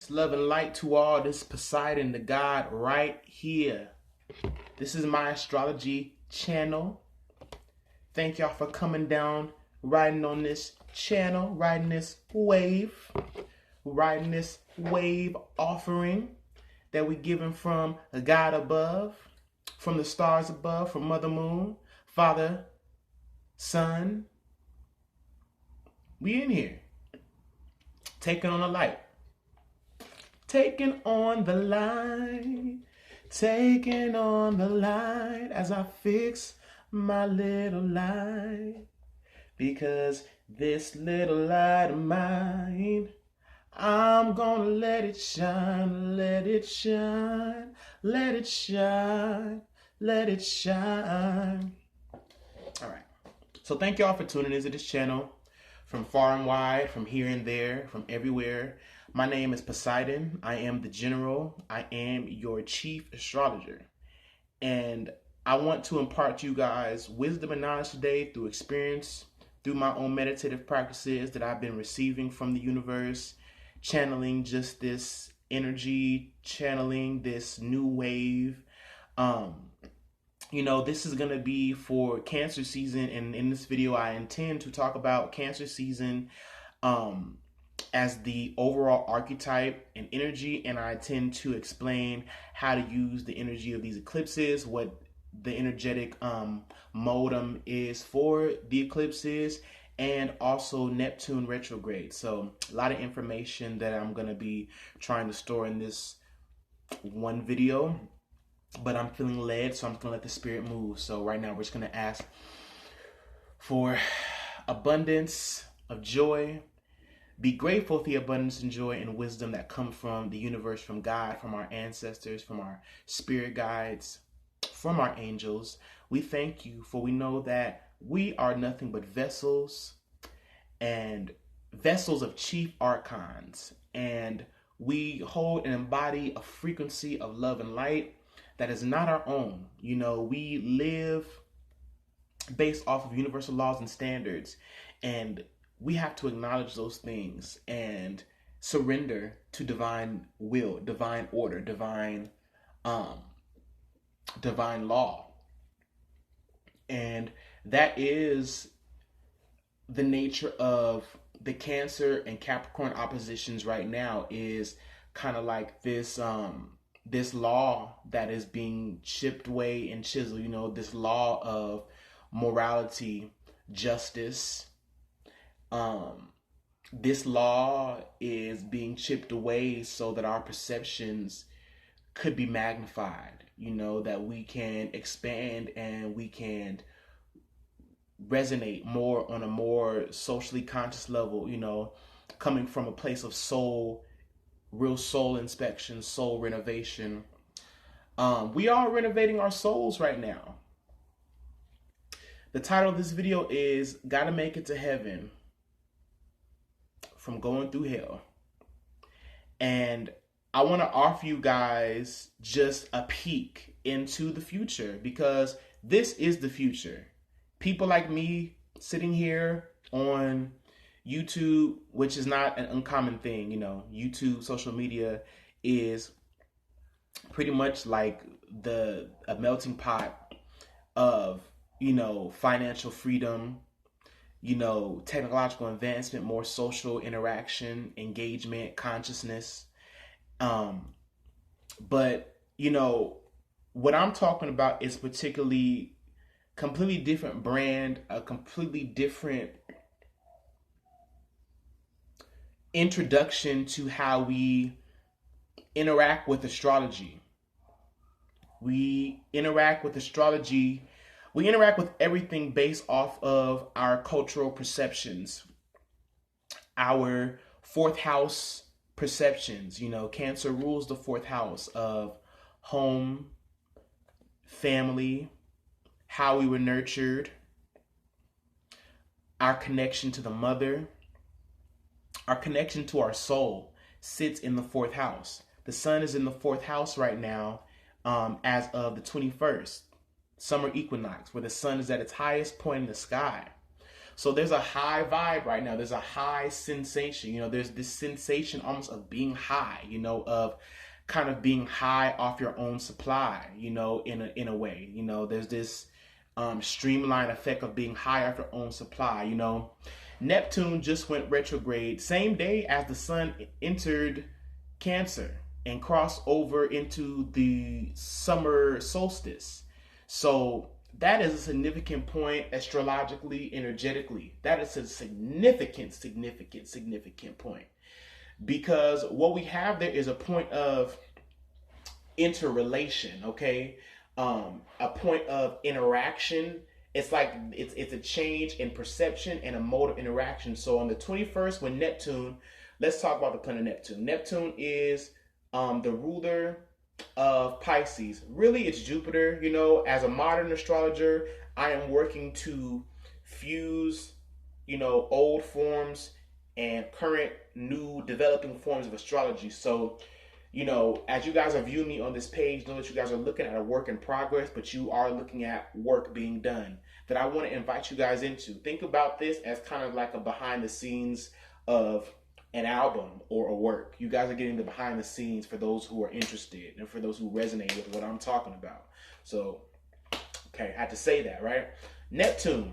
It's love and light to all. This is Poseidon, the God, right here. This is my astrology channel. Thank y'all for coming down, riding on this channel, riding this wave offering that we given from the God above, from the stars above, from Mother Moon, Father, Son. We in here, taking on the light. Taking on the light, taking on the light as I fix my little light. Because this little light of mine, I'm gonna let it shine, let it shine, let it shine, let it shine. All right. So thank y'all for tuning into this channel from far and wide, from here and there, from everywhere. My name is Poseidon. I am the general. I am your chief astrologer. And I want to impart to you guys wisdom and knowledge today through experience, through my own meditative practices that I've been receiving from the universe, channeling just this energy, channeling this new wave. This is going to be for Cancer season. And in this video, I intend to talk about Cancer season as the overall archetype and energy, and I tend to explain how to use the energy of these eclipses, what the energetic modem is for the eclipses, and also Neptune retrograde. So a lot of information that I'm going to be trying to store in this one video, but I'm feeling led, so I'm going to let the spirit move. So right now we're just going to ask for abundance of joy. Be grateful for the abundance and joy and wisdom that come from the universe, from God, from our ancestors, from our spirit guides, from our angels. We thank you, for we know that we are nothing but vessels, and vessels of chief archons. And we hold and embody a frequency of love and light that is not our own. We live based off of universal laws and standards, and we have to acknowledge those things and surrender to divine will, divine order, divine law. And that is the nature of the Cancer and Capricorn oppositions right now, is kind of like this this law that is being chipped away and chiseled, this law of morality, justice. This law is being chipped away so that our perceptions could be magnified, that we can expand and we can resonate more on a more socially conscious level, coming from a place of soul, real soul inspection, soul renovation. We are renovating our souls right now. The title of this video is Gotta Make It to Heaven from Going Through Hell. And I want to offer you guys just a peek into the future, because this is the future. People like me sitting here on YouTube, which is not an uncommon thing. YouTube, social media is pretty much like a melting pot of, financial freedom, technological advancement, more social interaction, engagement, consciousness. But what I'm talking about is completely different brand, a completely different introduction to how we interact with astrology. We interact with everything based off of our cultural perceptions, our fourth house perceptions. Cancer rules the fourth house of home, family, how we were nurtured, our connection to the mother, our connection to our soul sits in the fourth house. The sun is in the fourth house right now, as of the 21st, summer equinox, where the sun is at its highest point in the sky. So there's a high vibe right now. There's a high sensation. There's this sensation almost of being high, of kind of being high off your own supply, in a way. There's this streamline effect of being high off your own supply. Neptune just went retrograde same day as the sun entered Cancer and crossed over into the summer solstice. So that is a significant point astrologically, energetically. That is a significant point. Because what we have there is a point of interrelation, okay? A point of interaction. It's like it's a change in perception and a mode of interaction. So on the 21st, when Neptune, let's talk about the planet Neptune. Neptune is the ruler of Pisces. Really, it's Jupiter. As a modern astrologer, I am working to fuse, old forms and current, new, developing forms of astrology. So, as you guys are viewing me on this page, know that you guys are looking at a work in progress, but you are looking at work being done that I want to invite you guys into. Think about this as kind of like a behind the scenes of an album or a work. You guys are getting the behind the scenes for those who are interested and for those who resonate with what I'm talking about. So, okay, I had to say that, right? Neptune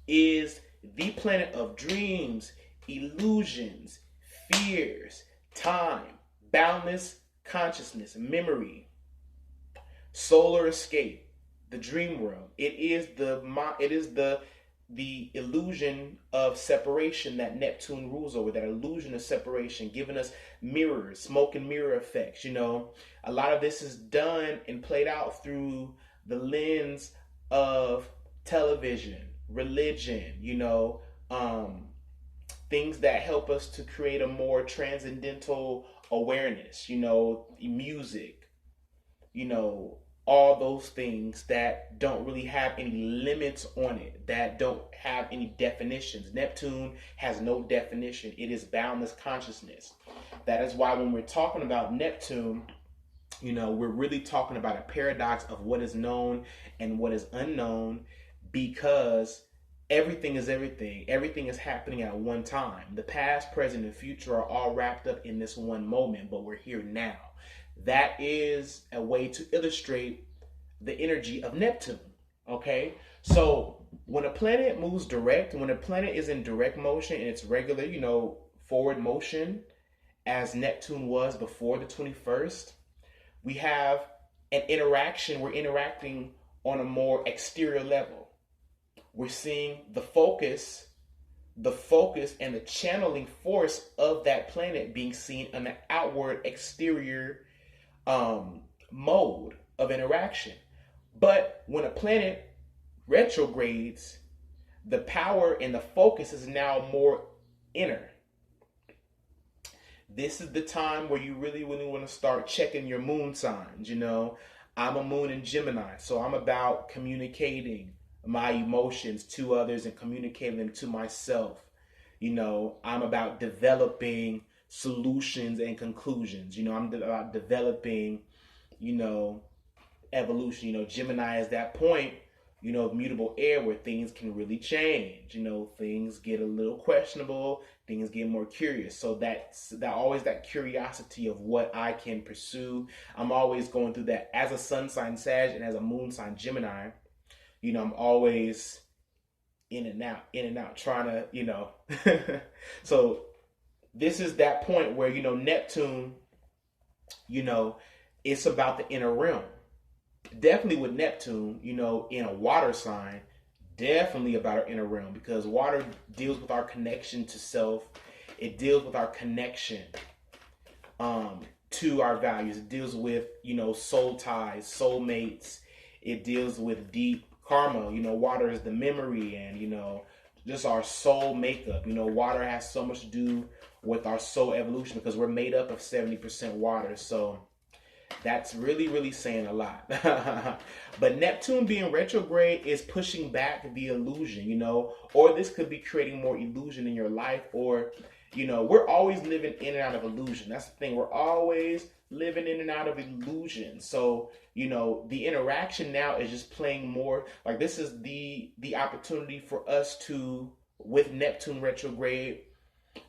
is the planet of dreams, illusions, fears, time, boundless consciousness, memory, solar escape, the dream world. It is the illusion of separation that Neptune rules over, that illusion of separation, giving us mirrors, smoke and mirror effects. A lot of this is done and played out through the lens of television, religion, things that help us to create a more transcendental awareness, music, all those things that don't really have any limits on it, that don't have any definitions. Neptune has no definition. It is boundless consciousness. That is why when we're talking about Neptune, we're really talking about a paradox of what is known and what is unknown, because everything is everything. Everything is happening at one time. The past, present, and future are all wrapped up in this one moment, but we're here now. That is a way to illustrate the energy of Neptune, okay? So when a planet moves direct, when a planet is in direct motion and it's regular, forward motion, as Neptune was before the 21st, we have an interaction. We're interacting on a more exterior level. We're seeing the focus and the channeling force of that planet being seen on the outward exterior mode of interaction. But when a planet retrogrades, the power and the focus is now more inner. This is the time where you really want to start checking your moon signs. I'm a moon in Gemini, so I'm about communicating my emotions to others and communicating them to myself. I'm about developing solutions and conclusions. I'm about developing, evolution. Gemini is that point, of mutable air where things can really change. Things get a little questionable, things get more curious. So that's always that curiosity of what I can pursue. I'm always going through that as a sun sign Sag and as a moon sign Gemini. I'm always in and out, trying to, so this is that point where, Neptune, it's about the inner realm. Definitely with Neptune, in a water sign, definitely about our inner realm, because water deals with our connection to self. It deals with our connection to our values. It deals with, soul ties, soulmates. It deals with deep karma. Water is the memory and, just our soul makeup. Water has so much to do with our soul evolution because we're made up of 70% water. So that's really saying a lot. But Neptune being retrograde is pushing back the illusion, or this could be creating more illusion in your life, or We're always living in and out of illusion. That's the thing. We're always living in and out of illusion. So, the interaction now is just playing more like this is the opportunity for us to, with Neptune retrograde,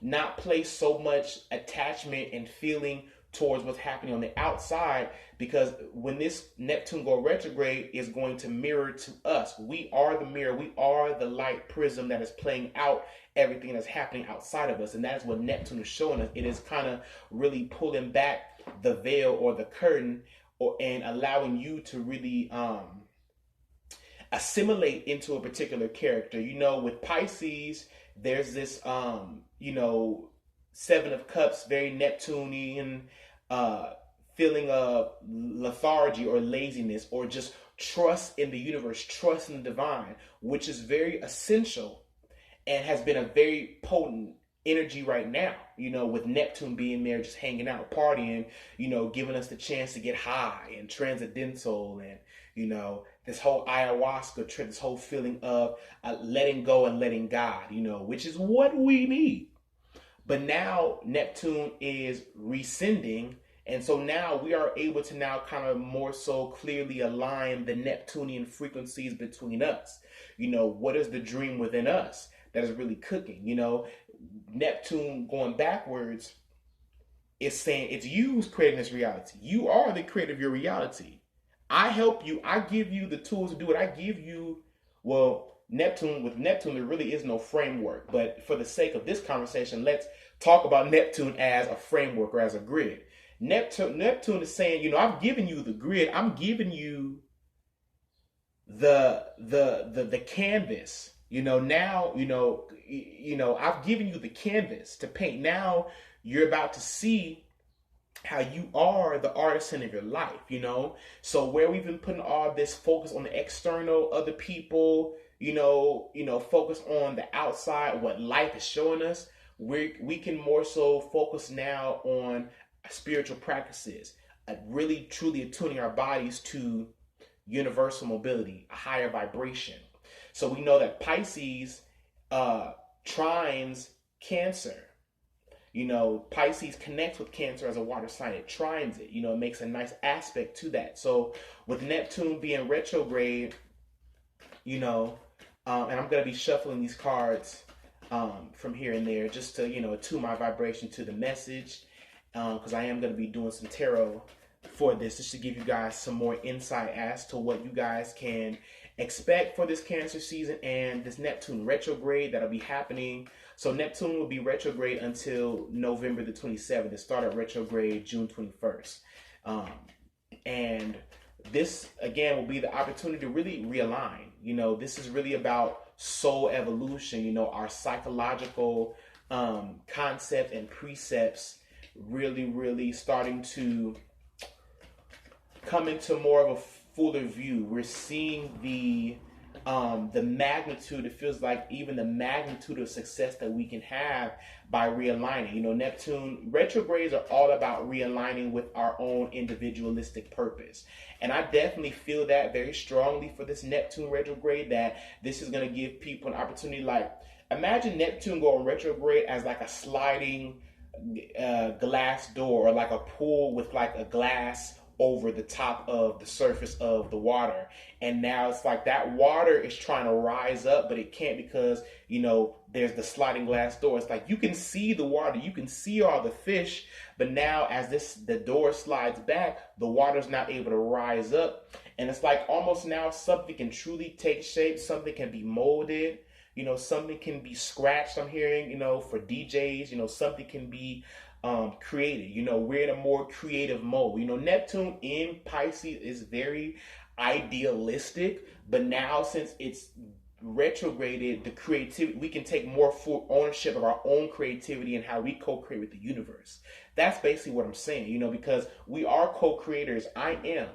not place so much attachment and feeling towards what's happening on the outside, because when this Neptune go retrograde is going to mirror to us. We are the mirror. We are the light prism that is playing out everything that's happening outside of us. And that is what Neptune is showing us. It is kind of really pulling back the veil or the curtain, and allowing you to really assimilate into a particular character. With Pisces, there's this Seven of Cups, very Neptunian feeling of lethargy or laziness, or just trust in the universe, trust in the divine, which is very essential and has been a very potent energy right now, with Neptune being there, just hanging out, partying, giving us the chance to get high and transcendental, and, this whole ayahuasca trip, this whole feeling of letting go and letting God, which is what we need. But now Neptune is rescinding. And so now we are able to now kind of more so clearly align the Neptunian frequencies between us. What is the dream within us that is really cooking? Neptune going backwards is saying it's you who's creating this reality. You are the creator of your reality. I help you. I give you the tools to do it. I give you, with Neptune, there really is no framework. But for the sake of this conversation, let's talk about Neptune as a framework or as a grid. Neptune is saying, I've given you the grid. I'm giving you the canvas. Now, I've given you the canvas to paint. Now you're about to see how you are the artisan of your life, So where we've been putting all this focus on the external, other people, focus on the outside, what life is showing us, we can more so focus now on spiritual practices, really truly attuning our bodies to universal mobility, a higher vibration. So we know that Pisces trines Cancer. Pisces connects with Cancer as a water sign. It trines it. It makes a nice aspect to that. So with Neptune being retrograde, and I'm going to be shuffling these cards from here and there just to, attune my vibration to the message, because I am going to be doing some tarot for this, just to give you guys some more insight as to what you guys can expect for this Cancer season and this Neptune retrograde that'll be happening. So Neptune will be retrograde until November the 27th. It started retrograde June 21st. And this, again, will be the opportunity to really realign. This is really about soul evolution, our psychological concepts and precepts really starting to come into more of a fuller view. We're seeing the magnitude. It feels like even the magnitude of success that we can have by realigning. Neptune retrogrades are all about realigning with our own individualistic purpose. And I definitely feel that very strongly for this Neptune retrograde, that this is going to give people an opportunity. Like, imagine Neptune going retrograde as like a sliding glass door, or like a pool with like a glass over the top of the surface of the water. And now it's like that water is trying to rise up, but it can't, because, there's the sliding glass door. It's like you can see the water, you can see all the fish, but now as the door slides back, the water's not able to rise up. And it's like almost now something can truly take shape, something can be molded, something can be scratched, I'm hearing, for DJs, something can be created. We're in a more creative mode. Neptune in Pisces is very idealistic, but now since it's retrograded, the creativity, we can take more full ownership of our own creativity and how we co-create with the universe. That's basically what I'm saying, because we are co-creators. I am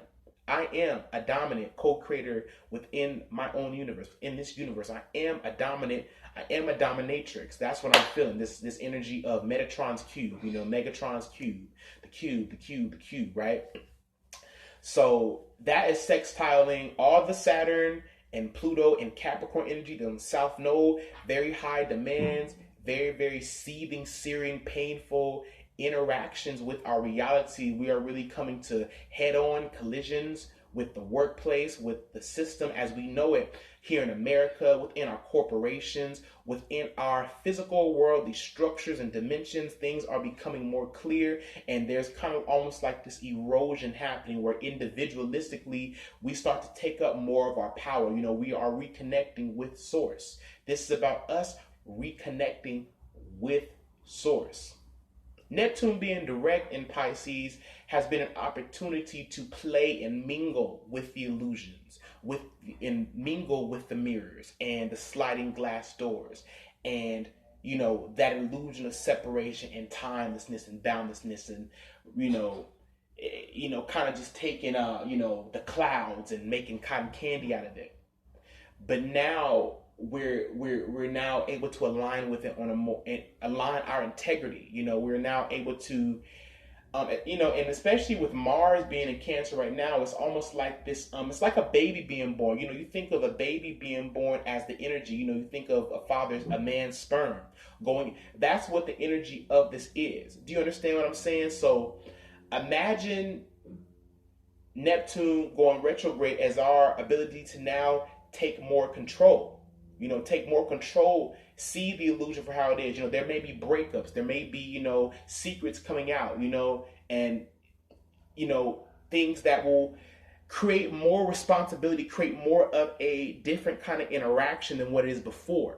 a dominant co-creator within my own universe. In this universe, I am a dominatrix. That's what I'm feeling. This energy of Metatron's cube, Megatron's cube, the cube, right? So that is sextiling all the Saturn and Pluto and Capricorn energy, the South Node, very high demands, very, very seething, searing, painful interactions with our reality. We are really coming to head-on collisions with the workplace, with the system as we know it here in America, within our corporations, within our physical world, these structures and dimensions. Things are becoming more clear, and there's kind of almost like this erosion happening where individualistically we start to take up more of our power. We are reconnecting with source. This is about us reconnecting with source. Neptune being direct in Pisces has been an opportunity to play and mingle with the illusions, and mingle with the mirrors and the sliding glass doors, and that illusion of separation and timelessness and boundlessness, and kind of just taking the clouds and making cotton candy out of it. But now we're now able to align with it on a more, align our integrity. We're now able to and especially with Mars being in Cancer right now, it's almost like this. It's like a baby being born. You think of a baby being born as the energy. You think of a man's sperm going. That's what the energy of this is. Do you understand what I'm saying? So imagine Neptune going retrograde as our ability to now take more control. Take more control, see the illusion for how it is. There may be breakups, there may be, secrets coming out, and, things that will create more responsibility, create more of a different kind of interaction than what it is before.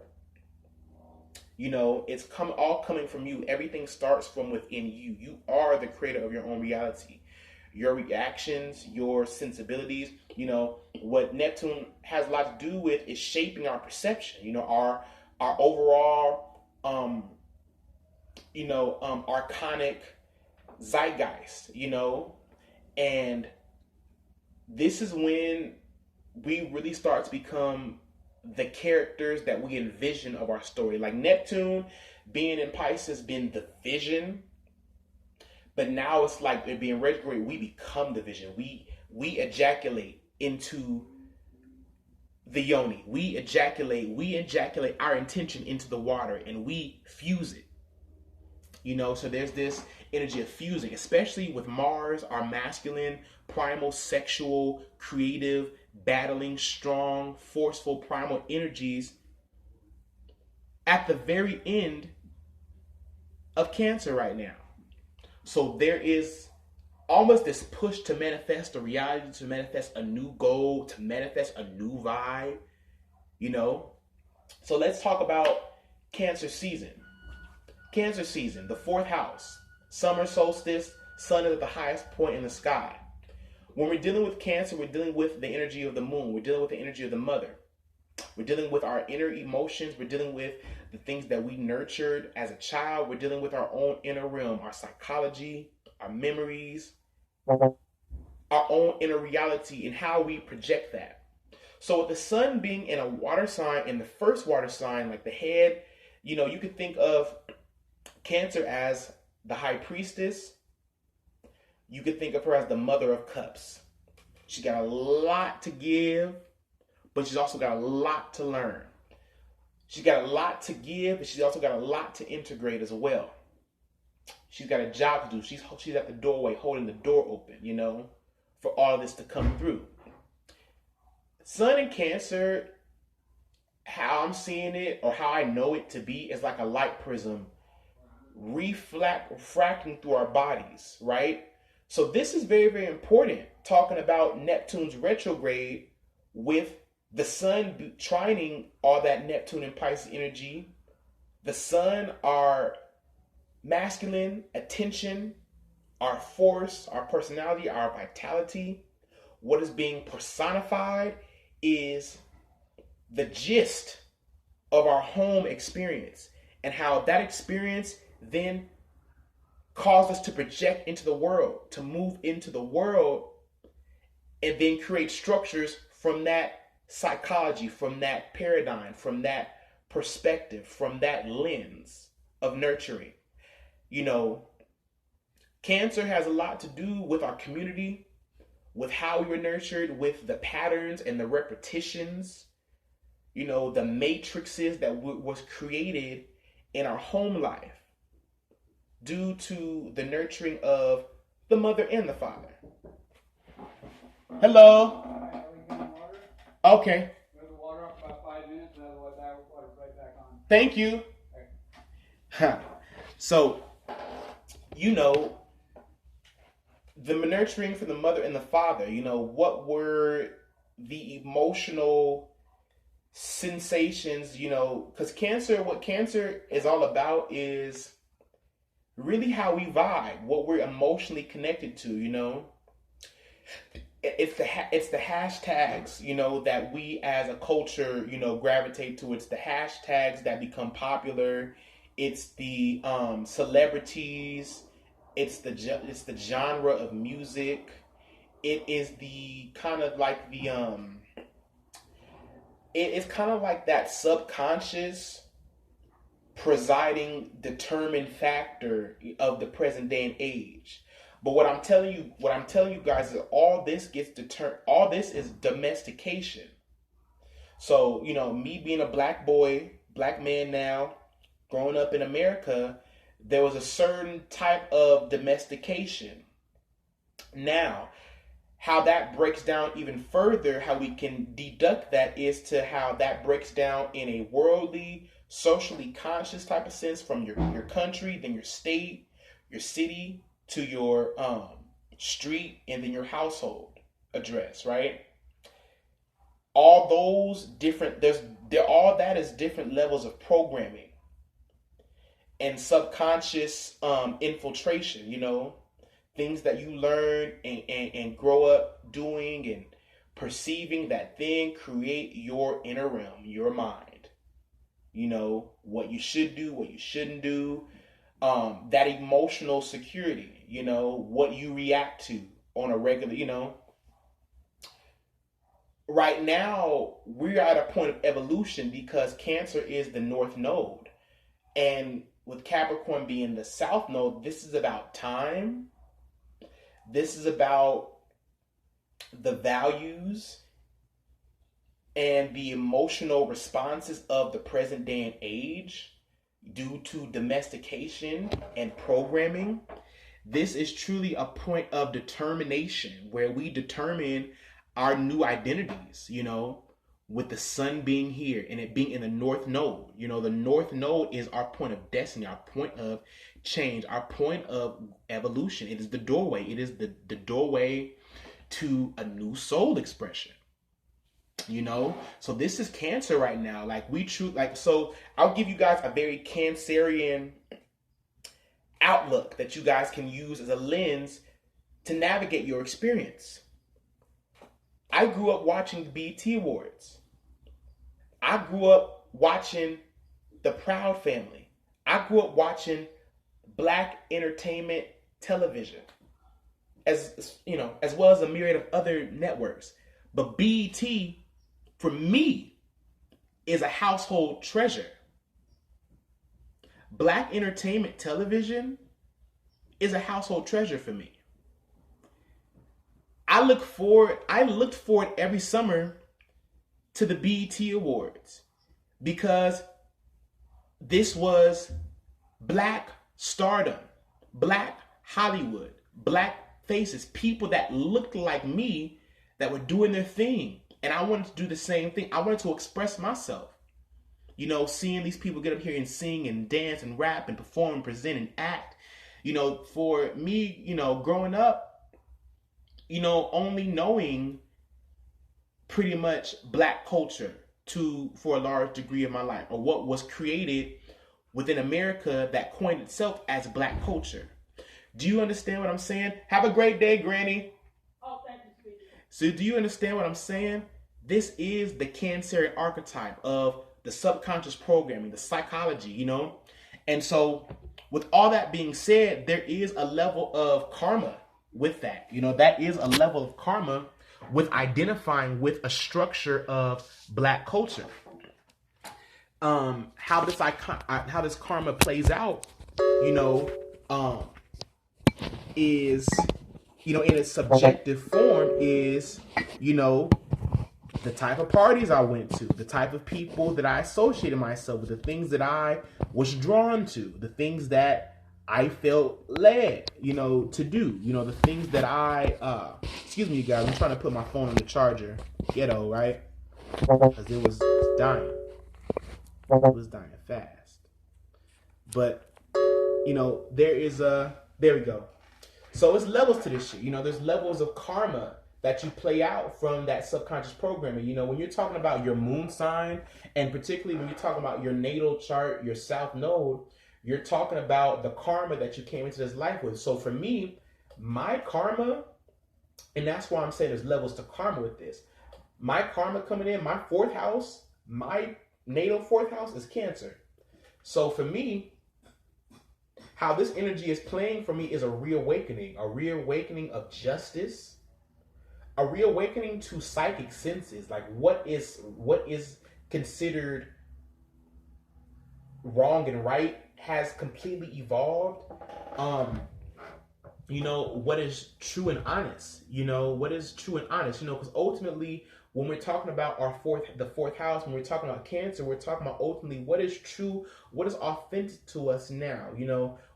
It's all coming from you. Everything starts from within you. You are the creator of your own reality. Your reactions, your sensibilities, what Neptune has a lot to do with is shaping our perception, our overall, archonic zeitgeist, and this is when we really start to become the characters that we envision of our story. Like Neptune being in Pisces has been the vision. But now it's like it being retrograde, we become the vision. We ejaculate into the yoni. We ejaculate our intention into the water, and we fuse it. So there's this energy of fusing, especially with Mars, our masculine, primal, sexual, creative, battling, strong, forceful, primal energies at the very end of Cancer right now. So there is almost this push to manifest a reality, to manifest a new goal, to manifest a new vibe, So let's talk about Cancer season. Cancer season, the 4th house, summer solstice, sun is at the highest point in the sky. When we're dealing with Cancer, we're dealing with the energy of the moon. We're dealing with the energy of the mother. We're dealing with our inner emotions. We're dealing with the things that we nurtured as a child. We're dealing with our own inner realm, our psychology, our memories, our own inner reality, and how we project that. So with the sun being in a water sign, in the first water sign, like the head, you could think of Cancer as the high priestess. You could think of her as the mother of cups. She got a lot to give, but she's also got a lot to learn. She's got a lot to give, but she's also got a lot to integrate as well. She's got a job to do. She's at the doorway, holding the door open, for all of this to come through. Sun in Cancer, how I'm seeing it, or how I know it to be, is like a light prism refracting through our bodies, right? So this is very, very important, talking about Neptune's retrograde with the sun trining all that Neptune and Pisces energy. The sun, our masculine attention, our force, our personality, our vitality. What is being personified is the gist of our home experience, and how that experience then caused us to project into the world, to move into the world, and then create structures from that psychology, from that paradigm, from that perspective, from that lens of nurturing. Cancer has a lot to do with our community, with how we were nurtured, with the patterns and the repetitions, the matrices that was created in our home life due to the nurturing of the mother and the father. Hello. Okay. Water off about 5 minutes, and I'll let that water right back on. Thank you. Okay. So, the nurturing for the mother and the father, what were the emotional sensations, because what cancer is all about is really how we vibe, what we're emotionally connected to, It's the hashtags, that we as a culture, gravitate to. It's the hashtags that become popular. It's the celebrities. It's the genre of music. It is the kind of like it's kind of like that subconscious presiding determined factor of the present day and age. But what I'm telling you guys is all this is domestication. So, me being a black man now, growing up in America, there was a certain type of domestication. Now, how that breaks down even further, how we can deduct that is to how that breaks down in a worldly, socially conscious type of sense from your country, then your state, your city, to your street, and then your household address, right? All those different, all that is different levels of programming and subconscious infiltration, things that you learn and grow up doing and perceiving that then create your inner realm, your mind. What you should do, what you shouldn't do, that emotional security, what you react to on a regular, Right now, we're at a point of evolution because Cancer is the North Node. And with Capricorn being the South Node, this is about time. This is about the values and the emotional responses of the present day and age due to domestication and programming. This is truly a point of determination where we determine our new identities, with the sun being here and it being in the North Node. The North Node is our point of destiny, our point of change, our point of evolution. It is the doorway. It is the doorway to a new soul expression. So this is Cancer right now. So I'll give you guys a very Cancerian outlook that you guys can use as a lens to navigate your experience. I grew up watching the BET Awards. I grew up watching the Proud Family. I grew up watching Black entertainment television, as well as a myriad of other networks. But BET, for me, is a household treasure. Black entertainment television is a household treasure for me. I looked forward every summer to the BET Awards because this was Black stardom, Black Hollywood, Black faces, people that looked like me that were doing their thing. And I wanted to do the same thing. I wanted to express myself. Seeing these people get up here and sing and dance and rap and perform and present and act. For me, growing up, only knowing pretty much Black culture for a large degree of my life, or what was created within America that coined itself as Black culture. Do you understand what I'm saying? Have a great day, Granny. Oh, thank you, sweetie. So do you understand what I'm saying? This is the Cancerian archetype of the subconscious programming, the psychology, And so with all that being said, there is a level of karma with that. That is a level of karma with identifying with a structure of Black culture. How this karma plays out, is, in its subjective form is, the type of parties I went to, the type of people that I associated myself with, the things that I was drawn to, the things that I felt led, to do, the things that excuse me, you guys, I'm trying to put my phone on the charger, ghetto, right? Because it was dying. It was dying fast. But, there we go. So it's levels to this shit. There's levels of karma that you play out from that subconscious programming. When you're talking about your moon sign, and particularly when you're talking about your natal chart, your south node, you're talking about the karma that you came into this life with. So for me, my karma, and that's why I'm saying there's levels to karma with this. My karma coming in, my fourth house, my natal fourth house is Cancer. So for me, how this energy is playing for me is a reawakening of justice, a reawakening to psychic senses, like what is considered wrong and right has completely evolved. What is true and honest, because ultimately when we're talking about the fourth house, when we're talking about Cancer, we're talking about ultimately what is true, what is authentic to us now.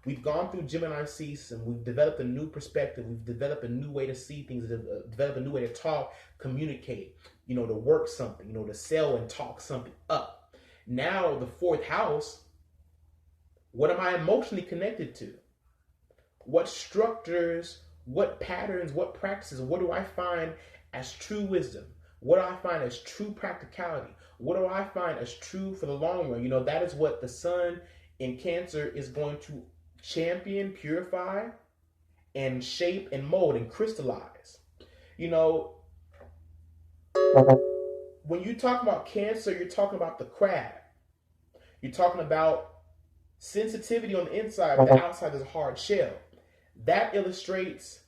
We've gone through Gemini season, we've developed a new perspective, we've developed a new way to see things, developed a new way to talk, communicate, to work something, to sell and talk something up. Now the fourth house, what am I emotionally connected to? What structures, what patterns, what practices, what do I find as true wisdom? What do I find as true practicality? What do I find as true for the long run? That is what the sun in Cancer is going to champion, purify, and shape and mold and crystallize. When you talk about Cancer, you're talking about the crab. You're talking about sensitivity on the inside, but the outside is a hard shell. That illustrates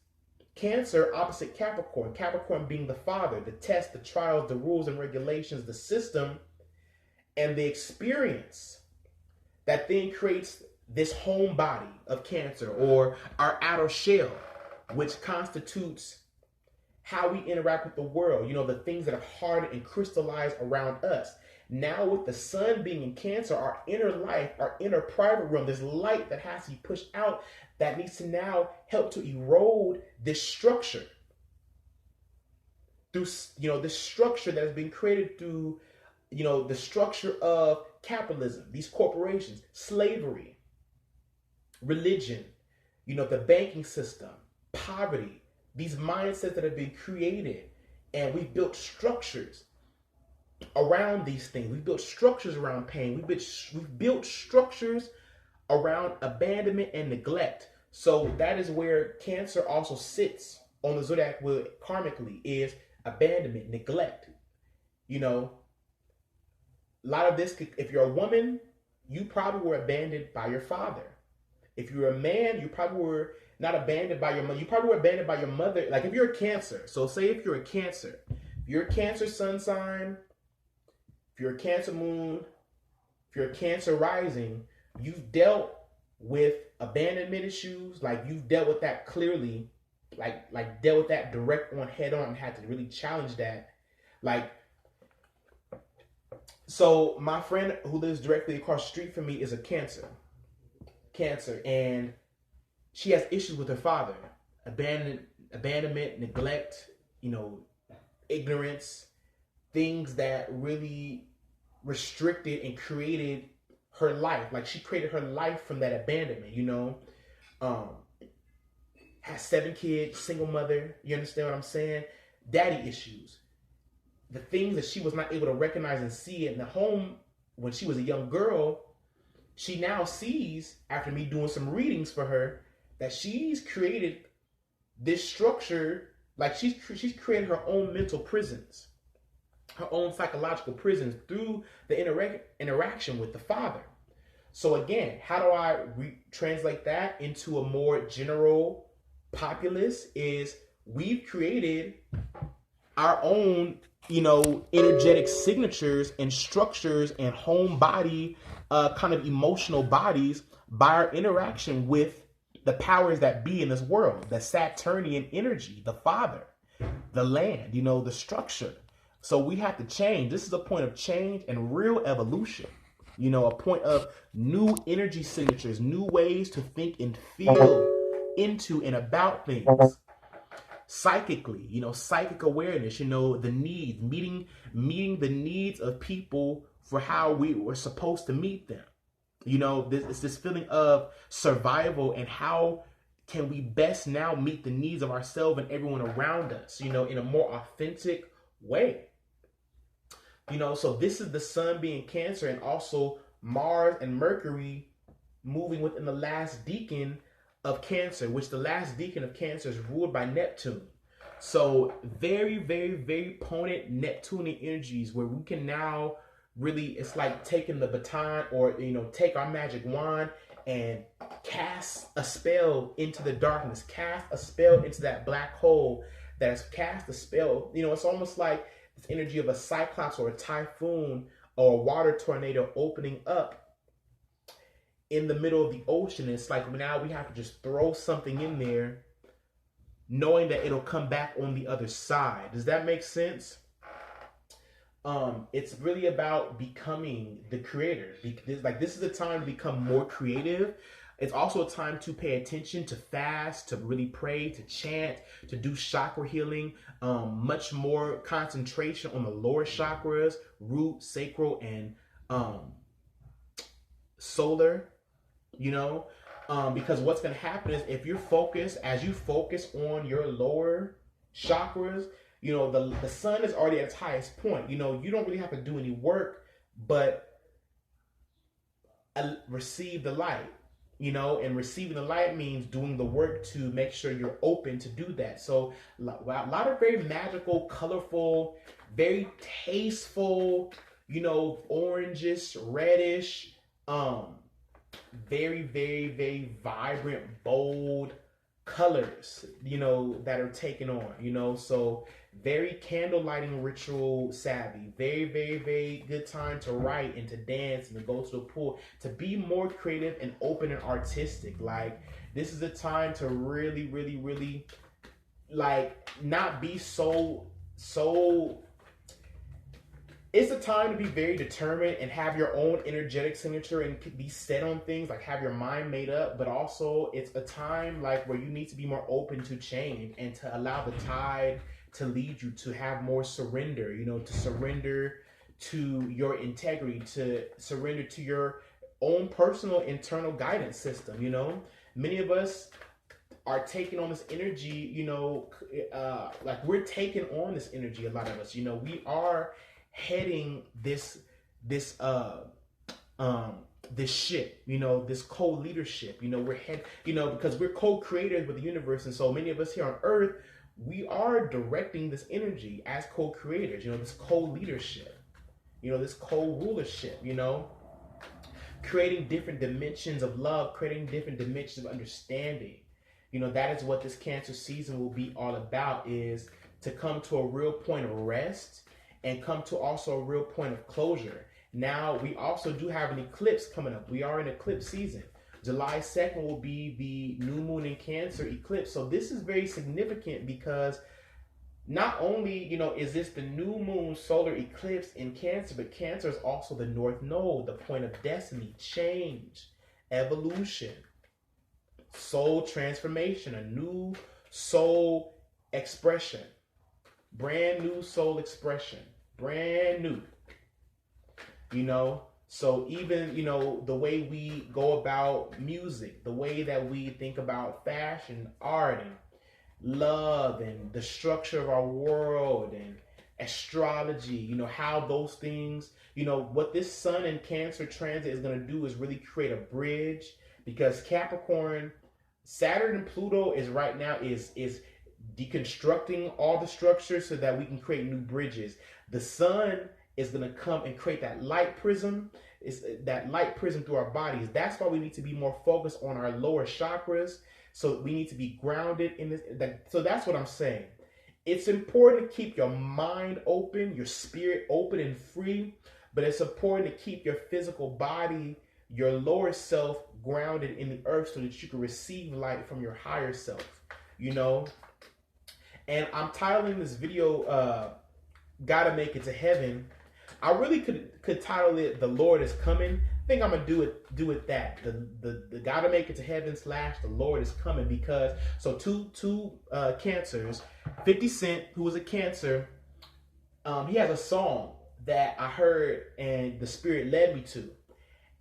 Cancer opposite Capricorn. Capricorn being the father, the test, the trials, the rules and regulations, the system, and the experience that then creates this home body of Cancer, or our outer shell, which constitutes how we interact with the world, the things that are hardened and crystallized around us. Now with the sun being in Cancer, our inner life, our inner private realm, this light that has to be pushed out, that needs to now help to erode this structure. Through, this structure that has been created through, the structure of capitalism, these corporations, slavery, religion, the banking system, poverty, these mindsets that have been created. And we've built structures around these things. We've built structures around pain. We've built structures around abandonment and neglect. So that is where Cancer also sits on the zodiac wheel karmically, is abandonment, neglect. A lot of this, if you're a woman, you probably were abandoned by your father. If you're a man, you probably were not abandoned by your mother. You probably were abandoned by your mother. Like if you're a Cancer, so say if you're a Cancer, if you're a Cancer sun sign, if you're a Cancer moon, if you're a Cancer rising, you've dealt with abandonment issues. Like you've dealt with that clearly, like dealt with that direct on, head on, and had to really challenge that. So my friend who lives directly across the street from me is a Cancer, and she has issues with her father, abandonment, neglect, ignorance, things that really restricted and created her life. Like she created her life from that abandonment, has 7 kids, single mother, you understand what I'm saying? Daddy issues. The things that she was not able to recognize and see in the home when she was a young girl, she now sees, after me doing some readings for her, that she's created this structure, like she's created her own mental prisons, her own psychological prisons through the interaction with the father. So again, how do I translate that into a more general populace? Is we've created our own, energetic signatures and structures and home body, kind of emotional bodies by our interaction with the powers that be in this world, the Saturnian energy, the father, the land, the structure. So we have to change. This is a point of change and real evolution. You know, a point of new energy signatures, new ways to think and feel into and about things psychically, you know, psychic awareness, you know, the needs, meeting the needs of people for how we were supposed to meet them. You know, it's this feeling of survival and how can we best now meet the needs of ourselves and everyone around us, you know, in a more authentic way. You know, so this is the sun being Cancer, and also Mars and Mercury moving within the last decan of Cancer, which the last decan of Cancer is ruled by Neptune. So very, very, very potent Neptunian energies where we can now really, it's like taking the baton, or, you know, take our magic wand and cast a spell into the darkness, cast a spell into that black hole that has cast a spell. You know, it's almost like this energy of a cyclops or a typhoon or a water tornado opening up in the middle of the ocean. It's like now we have to just throw something in there knowing that it'll come back on the other side. Does that make sense? It's really about becoming the creator. Like, this is a time to become more creative. It's also a time to pay attention, to fast, to really pray, to chant, to do chakra healing, much more concentration on the lower chakras, root, sacral, and solar, you know, because what's going to happen is if you're focused, as you focus on your lower chakras, you know, the sun is already at its highest point. You know, you don't really have to do any work, but receive the light. You know, and receiving the light means doing the work to make sure you're open to do that. So a lot of very magical, colorful, very tasteful, you know, orangish, reddish, very, very, very vibrant, bold colors, you know, that are taken on, you know. So very candle lighting ritual savvy, very, very, very good time to write and to dance and to go to the pool, to be more creative and open and artistic. Like, this is a time to really, really, really, like, not be so it's a time to be very determined and have your own energetic signature and be set on things, like have your mind made up. But also it's a time like where you need to be more open to change and to allow the tide to lead you, to have more surrender, you know, to surrender to your integrity, to surrender to your own personal internal guidance system. You know, many of us are taking on this energy, you know, like we're taking on this energy, a lot of us, you know, we are heading this ship, you know, this co-leadership, you know, you know, because we're co-creators with the universe. And so many of us here on earth, we are directing this energy as co-creators, you know, this co-leadership, you know, this co-rulership, you know, creating different dimensions of love, creating different dimensions of understanding. You know, that is what this Cancer season will be all about, is to come to a real point of rest and come to also a real point of closure. Now, we also do have an eclipse coming up. We are in eclipse season. July 2nd will be the new moon in Cancer eclipse. So this is very significant because not only, you know, is this the new moon solar eclipse in Cancer, but Cancer is also the North Node, the point of destiny, change, evolution, soul transformation, a new soul expression, brand new soul expression, brand new, you know. So even, you know, the way we go about music, the way that we think about fashion, art, and love, and the structure of our world, and astrology, you know, how those things, you know, what this sun and Cancer transit is going to do is really create a bridge, because Capricorn, Saturn and Pluto is right now is deconstructing all the structures so that we can create new bridges. The sun is going to come and create that light prism. It's that light prism through our bodies. That's why we need to be more focused on our lower chakras. So we need to be grounded in this. So that's what I'm saying. It's important to keep your mind open, your spirit open and free, but it's important to keep your physical body, your lower self, grounded in the earth so that you can receive light from your higher self, you know. And I'm titling this video, Gotta Make It to Heaven, I really could title it "The Lord Is Coming." I think I'm gonna do it that the Gotta Make It to Heaven / The Lord Is Coming, because so two cancers, 50 Cent, who was a Cancer, he has a song that I heard and the Spirit led me to.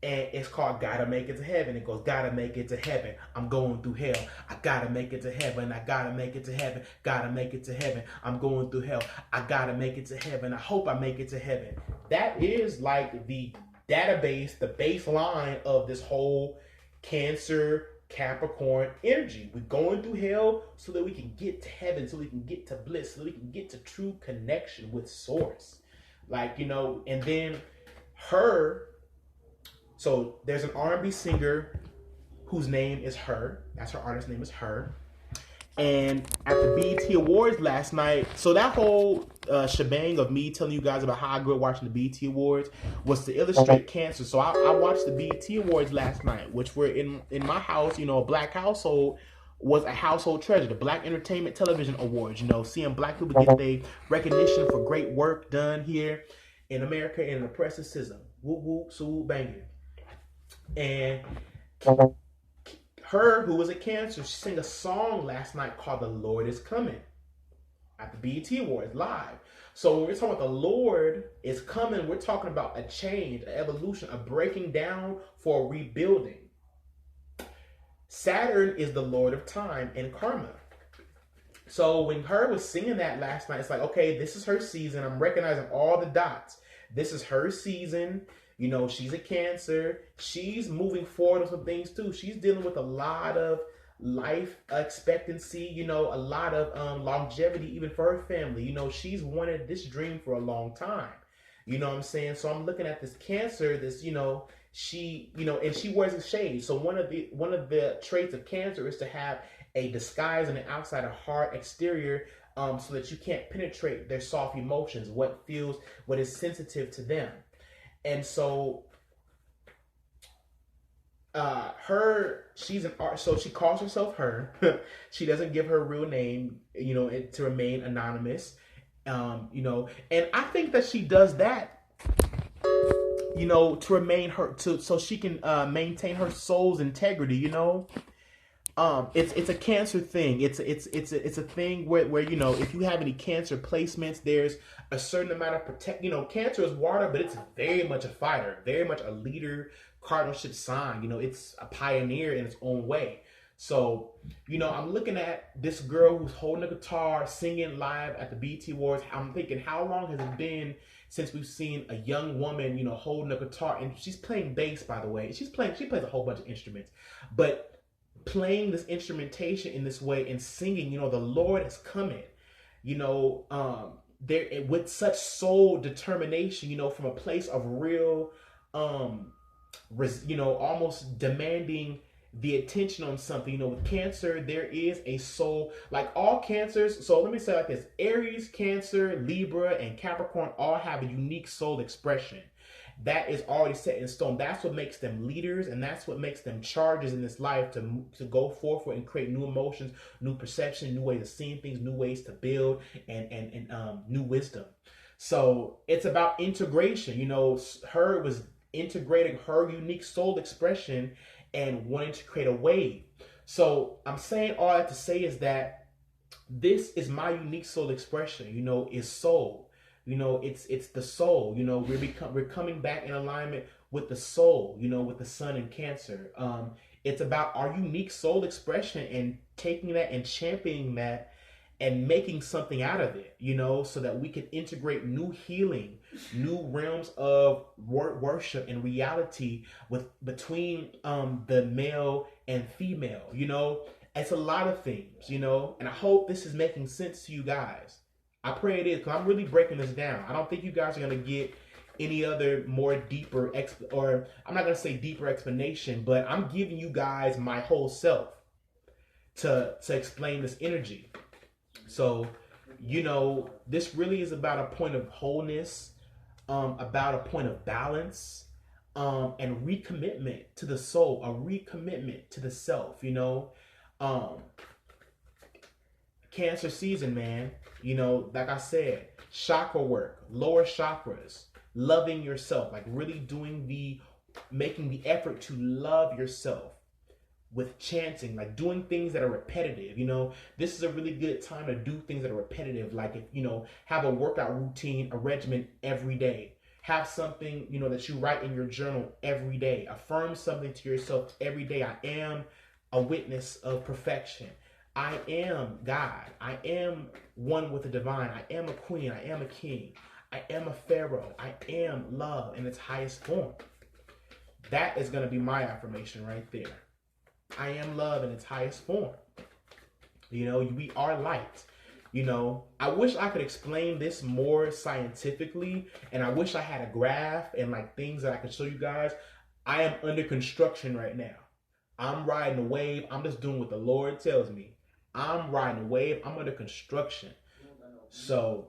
And it's called Gotta Make It to Heaven. It goes, gotta make it to heaven. I'm going through hell. I gotta make it to heaven. I gotta make it to heaven. Gotta make it to heaven. I'm going through hell. I gotta make it to heaven. I hope I make it to heaven. That is like the database, the baseline of this whole Cancer Capricorn energy. We're going through hell so that we can get to heaven, so we can get to bliss, so we can get to true connection with Source. Like, you know, and then her. So there's an R&B singer whose name is Her. That's her artist name is Her. And at the BET Awards last night, so that whole shebang of me telling you guys about how I grew up watching the BET Awards was to illustrate Cancer. So I watched the BET Awards last night, which were in my house, you know, a black household, was a household treasure. The Black Entertainment Television Awards, you know, seeing black people get their recognition for great work done here in America in an oppressive system. Whoop, whoop, so banging. And Her, who was a Cancer, she sang a song last night called "The Lord Is Coming" at the BET Awards live. So when we're talking about the Lord is coming, we're talking about a change, an evolution, a breaking down for a rebuilding. Saturn is the Lord of time and karma. So when Her was singing that last night, it's like, okay, this is her season. I'm recognizing all the dots. This is her season. You know, she's a Cancer. She's moving forward with some things too. She's dealing with a lot of life expectancy, you know, a lot of longevity even for her family. You know, she's wanted this dream for a long time. You know what I'm saying? So I'm looking at this Cancer, this, you know, she, you know, and she wears a shade. So one of the traits of Cancer is to have a disguise on the outside, a hard exterior, so that you can't penetrate their soft emotions, what is sensitive to them. And so Her, she's an art, so she calls herself Her. She doesn't give her real name, you know, to remain anonymous. You know, and I think that she does that, you know, to remain her, so she can maintain her soul's integrity, you know. It's a Cancer thing. It's a thing where you know, if you have any Cancer placements, there's a certain amount of protect. You know, Cancer is water, but it's very much a fighter, very much a leader, cardinalship sign. You know, it's a pioneer in its own way. So, you know, I'm looking at this girl who's holding a guitar, singing live at the BET Awards. I'm thinking, how long has it been since we've seen a young woman, you know, holding a guitar? And she's playing bass, by the way. She plays a whole bunch of instruments, but playing this instrumentation in this way and singing, you know, the Lord is coming, you know, there with such soul determination, you know, from a place of real, you know, almost demanding the attention on something. You know, with Cancer, there is a soul, like all Cancers. So let me say it like this: Aries, Cancer, Libra, and Capricorn all have a unique soul expression that is already set in stone. That's what makes them leaders, and that's what makes them chargers in this life to go forth and create new emotions, new perception, new ways of seeing things, new ways to build, and new wisdom. So it's about integration. You know, Her was integrating her unique soul expression and wanting to create a wave. So I'm saying all that to say is that this is my unique soul expression, you know, is soul. You know, it's the soul. You know, we're coming back in alignment with the soul, you know, with the sun in Cancer. It's about our unique soul expression and taking that and championing that and making something out of it, you know, so that we can integrate new healing, new realms of worship and reality between the male and female, you know. It's a lot of things, you know, and I hope this is making sense to you guys. I pray it is, because I'm really breaking this down. I don't think you guys are going to get any other more deeper, or I'm not going to say deeper explanation, but I'm giving you guys my whole self to explain this energy. So, you know, this really is about a point of wholeness, about a point of balance, and recommitment to the soul, a recommitment to the self, you know. Cancer season, man. You know, like I said, chakra work, lower chakras, loving yourself, like really making the effort to love yourself with chanting, like doing things that are repetitive. This is a really good time to do things that are repetitive, like if have a workout routine, a regimen every day. Have something that you write in your journal every day. Affirm something to yourself every day. I am a witness of perfection. I am God. I am one with the divine. I am a queen. I am a king. I am a pharaoh. I am love in its highest form. That is going to be my affirmation right there. I am love in its highest form. We are light. I wish I could explain this more scientifically, and I wish I had a graph and like things that I could show you guys. I am under construction right now. I'm riding a wave. I'm just doing what the Lord tells me. I'm riding a wave. I'm under construction. So,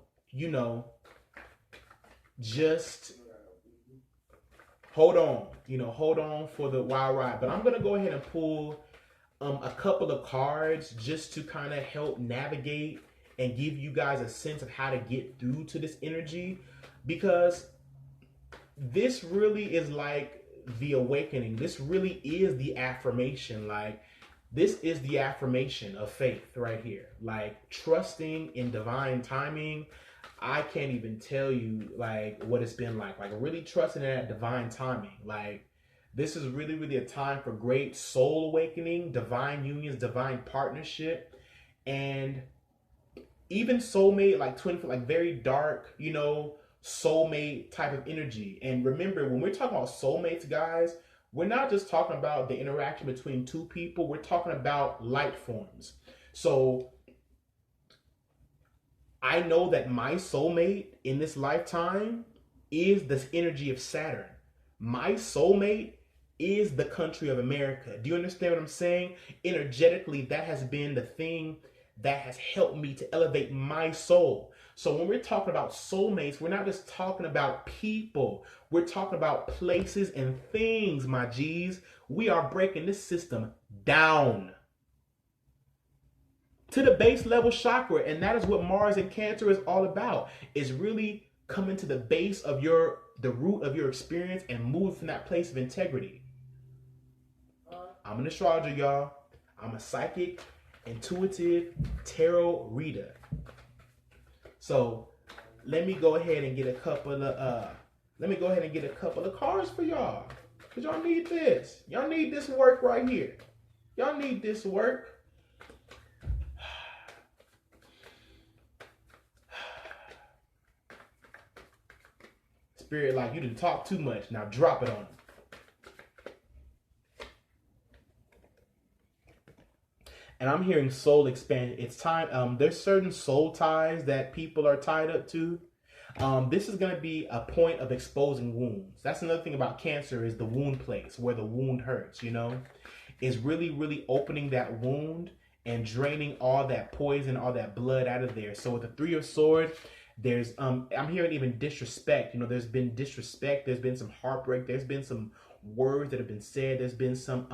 just hold on. Hold on for the wild ride. But I'm going to go ahead and pull a couple of cards just to kind of help navigate and give you guys a sense of how to get through to this energy, because this really is like the awakening. This really is the affirmation. Like, this is the affirmation of faith right here. Like, trusting in divine timing. I can't even tell you like what it's been like really trusting in that divine timing. Like, this is really, really a time for great soul awakening, divine unions, divine partnership, and even soulmate, like twin, like very dark, soulmate type of energy. And remember, when we're talking about soulmates, guys, we're not just talking about the interaction between two people. We're talking about light forms. So I know that my soulmate in this lifetime is this energy of Saturn. My soulmate is the country of America. Do you understand what I'm saying? Energetically, that has been the thing that has helped me to elevate my soul. So when we're talking about soulmates, we're not just talking about people. We're talking about places and things, my G's. We are breaking this system down to the base level chakra. And that is what Mars in Cancer is all about, is really coming to the base of the root of your experience and move from that place of integrity. I'm an astrologer, y'all. I'm a psychic, intuitive tarot reader. So let me go ahead and get a couple of cards for y'all, because y'all need this. Y'all need this work right here. Y'all need this work. Spirit, like, you didn't talk too much. Now drop it on them. And I'm hearing soul expansion. It's time. There's certain soul ties that people are tied up to. This is going to be a point of exposing wounds. That's another thing about Cancer, is the wound place, where the wound hurts, is really, really opening that wound and draining all that poison, all that blood out of there. So with the Three of Swords, there's I'm hearing even disrespect. There's been disrespect. There's been some heartbreak. There's been some words that have been said. There's been some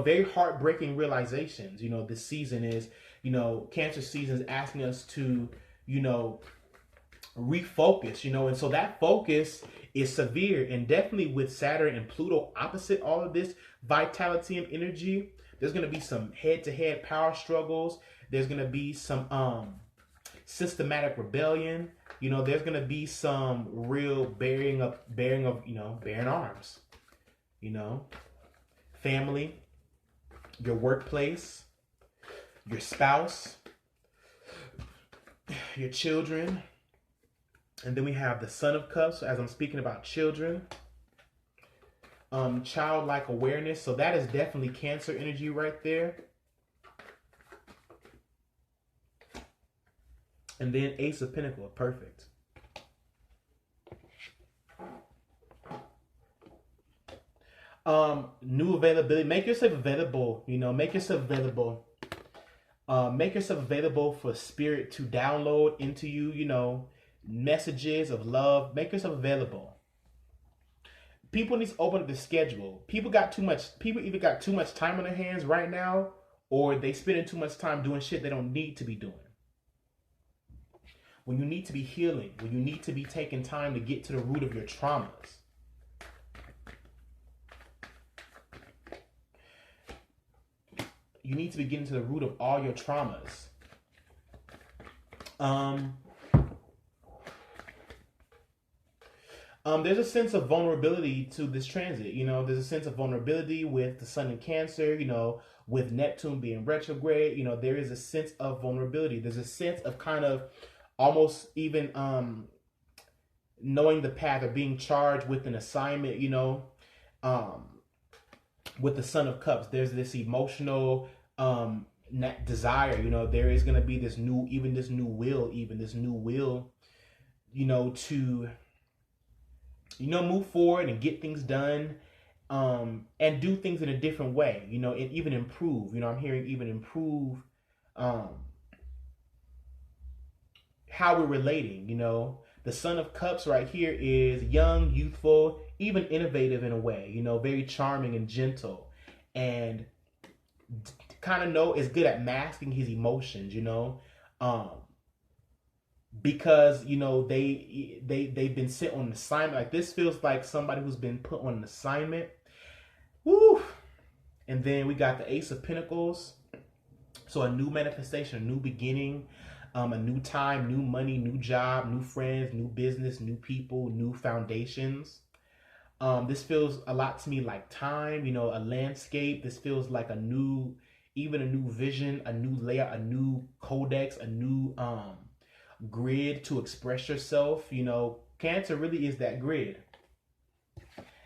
very heartbreaking realizations. This season is, Cancer season is asking us to, refocus, and so that focus is severe. And definitely with Saturn and Pluto opposite all of this vitality and energy, there's going to be some head-to-head power struggles. There's going to be some systematic rebellion. There's going to be some real bearing arms. Family, your workplace, your spouse, your children. And then we have the Son of Cups, as I'm speaking about children. Childlike awareness. So that is definitely Cancer energy right there. And then Ace of Pentacles, perfect. New availability. Make yourself available. Make yourself available. Make yourself available for Spirit to download into you. Messages of love. Make yourself available. People need to open up the schedule. People either got too much time on their hands right now, or they spending too much time doing shit they don't need to be doing. when you need to be healing, when you need to be taking time to get to the root of your traumas. You need to be getting to the root of all your traumas. There's a sense of vulnerability to this transit. There's a sense of vulnerability with the sun in Cancer, with Neptune being retrograde. There is a sense of vulnerability. There's a sense of kind of almost even knowing the path or being charged with an assignment, with the Son of Cups. There's this emotional desire, there is going to be this new will, to move forward and get things done, and do things in a different way, and even improve. I'm hearing even improve how we're relating. The Son of Cups right here is young, youthful, even innovative in a way, very charming and gentle, and kind of is good at masking his emotions, because they've been sent on an assignment. Like, this feels like somebody who's been put on an assignment. Woo! And then we got the Ace of Pentacles. So a new manifestation, a new beginning, a new time, new money, new job, new friends, new business, new people, new foundations. This feels a lot to me like time, a landscape. This feels like a new vision, a new layout, a new codex, a new grid to express yourself. Cancer really is that grid.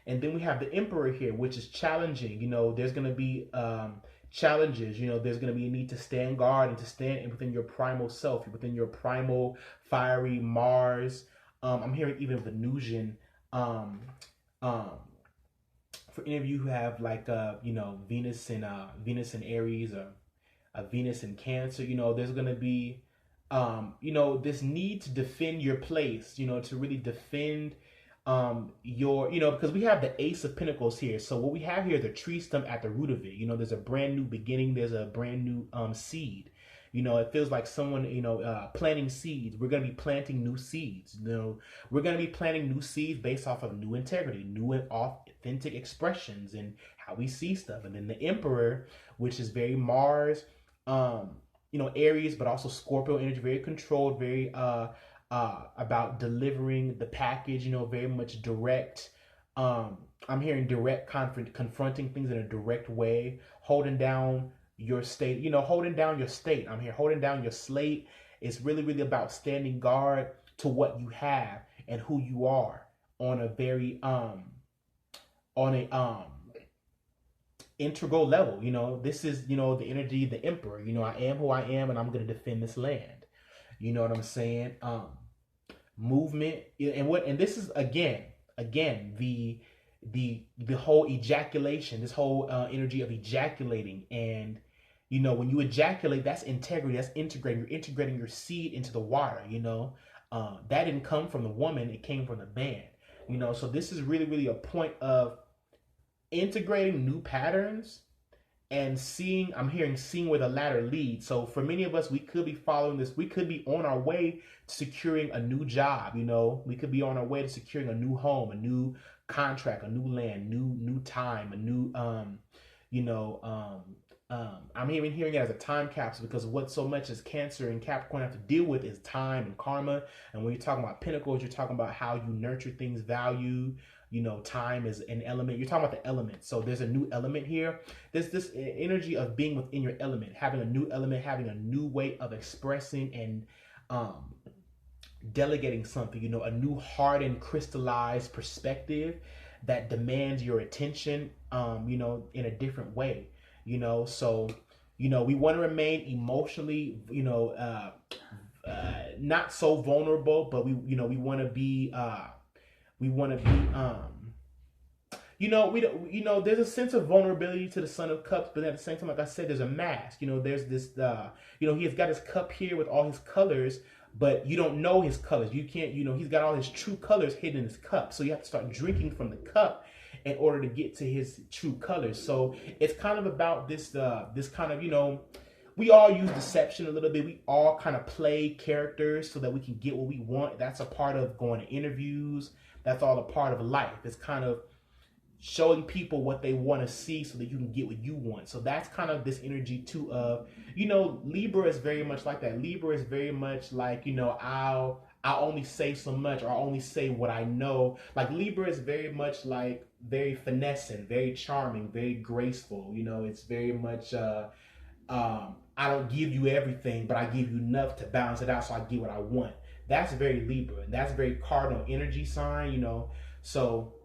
And then we have the Emperor here, which is challenging. There's going to be challenges. There's going to be a need to stand guard and to stand within your primal self, within your primal fiery Mars. I'm hearing even Venusian. For any of you who have like Venus in Aries, or a Venus in Cancer, there's going to be this need to defend your place, to really defend your, because we have the Ace of Pentacles here. So what we have here is a tree stump at the root of it. There's a brand new beginning. There's a brand new seed. It feels like someone, planting seeds. We're going to be planting new seeds. We're going to be planting new seeds based off of new integrity, new and authentic expressions and how we see stuff. And then the Emperor, which is very Mars, Aries, but also Scorpio energy, very controlled, very about delivering the package, very much direct. I'm hearing direct, confronting things in a direct way, holding down your state, holding down your state. I'm here holding down your slate. It's really, really about standing guard to what you have and who you are on a very integral level. This is the energy, the Emperor. I am who I am, and I'm going to defend this land. You know what I'm saying? Movement, and this is again the whole ejaculation, this whole energy of ejaculating. And when you ejaculate, that's integrity, that's integrating. You're integrating your seed into the water. That didn't come from the woman, it came from the man. So this is really, really a point of integrating new patterns and seeing where the ladder leads. So for many of us, we could be following this. We could be on our way to securing a new job. We could be on our way to securing a new home, a new contract, a new land, new time, a new I'm even hearing it as a time capsule, because what so much as Cancer and Capricorn have to deal with is time and karma. And when you're talking about Pentacles, you're talking about how you nurture things, value. Time is an element. You're talking about the element. So there's a new element here. There's this energy of being within your element, having a new element, having a new way of expressing and delegating something, a new hardened, crystallized perspective that demands your attention, in a different way, So, we want to remain emotionally, not so vulnerable, but we want to be, there's a sense of vulnerability to the Son of Cups, but at the same time, like I said, there's a mask. There's this, he has got his cup here with all his colors, but you don't know his colors. You can't, he's got all his true colors hidden in his cup. So you have to start drinking from the cup in order to get to his true colors. So it's kind of about this, this kind of, we all use deception a little bit. We all kind of play characters so that we can get what we want. That's a part of going to interviews. That's all a part of life. It's kind of showing people what they want to see so that you can get what you want. So that's kind of this energy too of, you know, Libra is very much like that. Libra is very much like, you know, I'll only say so much, or I'll only say what I know. Like Libra is very much like very finessing, very charming, very graceful. You know, it's very much I don't give you everything, but I give you enough to balance it out so I get what I want. That's very Libra, and that's very cardinal energy sign, you know. So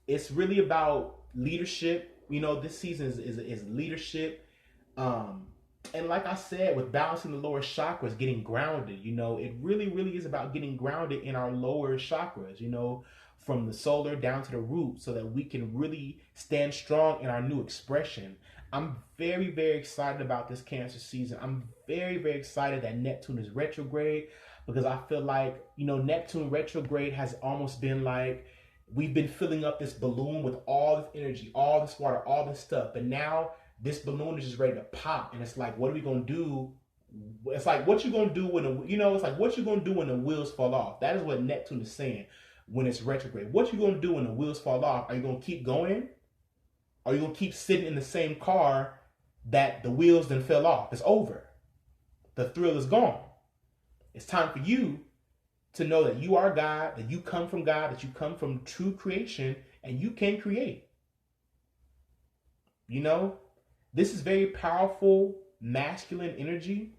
it's really about leadership. You know, this season is leadership. And like I said, with balancing the lower chakras, getting grounded, you know, it really, really is about getting grounded in our lower chakras, you know, from the solar down to the root, so that we can really stand strong in our new expression. I'm very, very excited about this Cancer season. I'm very, very excited that Neptune is retrograde, because I feel like, you know, Neptune retrograde has almost been like, we've been filling up this balloon with all this energy, all this water, all this stuff. But now this balloon is just ready to pop. And it's like, what are we going to do? It's like, what you going to do when, it's like, what you going to do when the wheels fall off? That is what Neptune is saying when it's retrograde. What you going to do when the wheels fall off? Are you going to keep going? Are you going to keep sitting in the same car that the wheels then fell off? It's over. The thrill is gone. It's time for you to know that you are God, that you come from God, that you come from true creation, and you can create. You know, this is very powerful, masculine energy.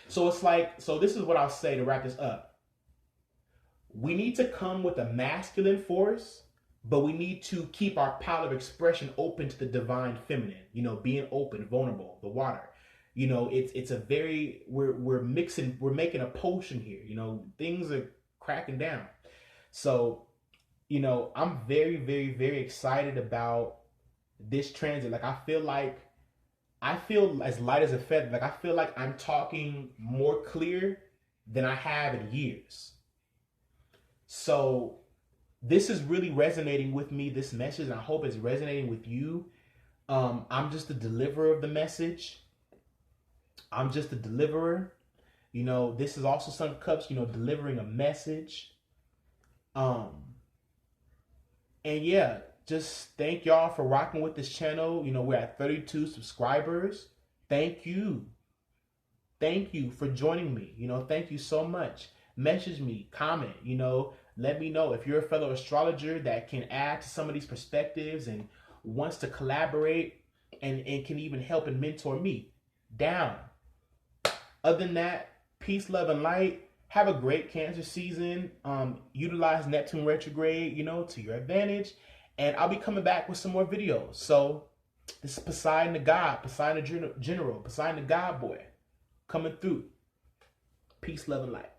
So it's like, so this is what I'll say to wrap this up. We need to come with a masculine force, but we need to keep our palette of expression open to the divine feminine, you know, being open, vulnerable, the water. You know, it's a very, we're making a potion here, you know, things are cracking down. So, you know, I'm very, very, very excited about this transit. Like, I feel as light as a feather. Like, I feel like I'm talking more clear than I have in years. So this is really resonating with me, this message, and I hope it's resonating with you. I'm just the deliverer of the message. I'm just a deliverer. You know, this is also Son of Cups, you know, delivering a message. And yeah, just thank y'all for rocking with this channel. You know, we're at 32 subscribers. Thank you. Thank you for joining me. You know, thank you so much. Message me, comment, you know, let me know if you're a fellow astrologer that can add to some of these perspectives and wants to collaborate and can even help and mentor me. Down. Other than that, peace, love, and light. Have a great Cancer season. Utilize Neptune retrograde, you know, to your advantage. And I'll be coming back with some more videos. So this is Poseidon the God, Poseidon the General, Poseidon the God boy coming through. Peace, love, and light.